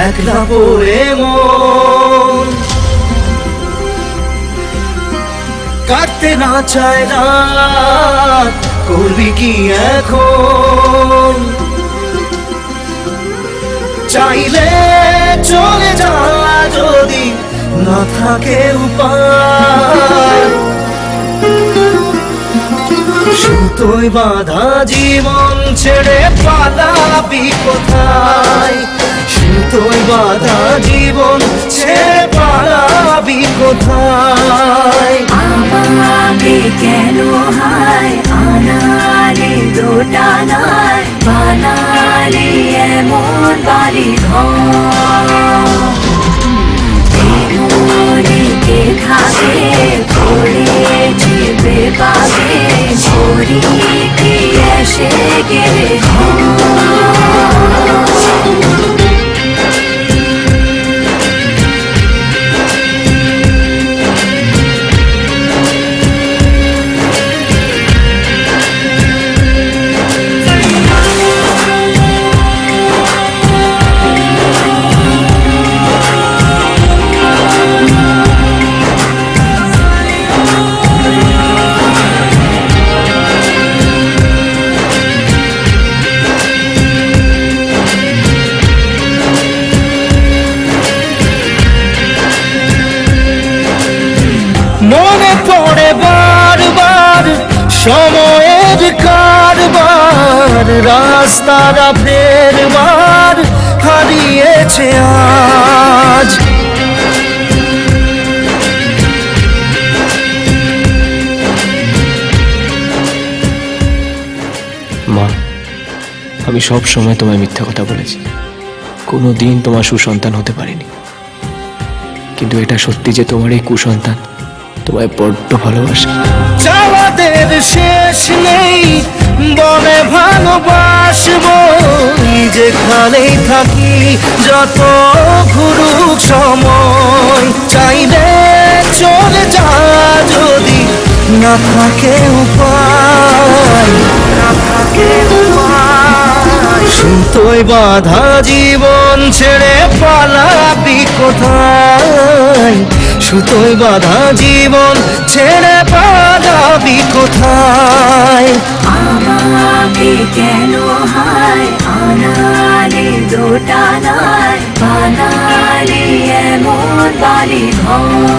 একলা পড়ে মন কাটতে না চায় রাত, করবি কি এখন? চাইলে চলে যা যদি না থাকে উপায়, সুতোয় বাঁধা জীবন ছেড়ে পালাবি কোথায়? সুতোয় বাঁধা জীবন ছেড়ে পালাবি কোথায়? আমাকে কেন হায় আনালে দোটানায় বানালে এমন বাড়ি ঘরে থাকে পড়েছি বেপাবে ঝরি কি এসে গেলে মনে পড়ে বারবার সময়ের কারবার, রাস্তাটা ফেরবার হারিয়েছে আজ। মা, আমি সব সময় তোমায় মিথ্যা কথা বলেছি, কোনো দিন তোমার সুসন্তান হতে পারিনি। কিন্তু এটা সত্যি যে তোমার এই কুসন্তান তোমায় বড্ড ভালোবাসে। চাওয়াদের শেষ নেই, বলে ভালোবাসবো যেখানেই থাকি, যত ঘুরুক সময়। চাইলে চলে যা যদি না থাকে উপায়, না থাকে উপায়। সুতোয় বাঁধা জীবন ছেড়ে পালাবি কোথায়? সুতোয় বাঁধা জীবন ছেড়ে পালাবি কোথায়? আমাকে কেন হায় আনালে দোটানায় বানালে এমন বাড়ি ঘর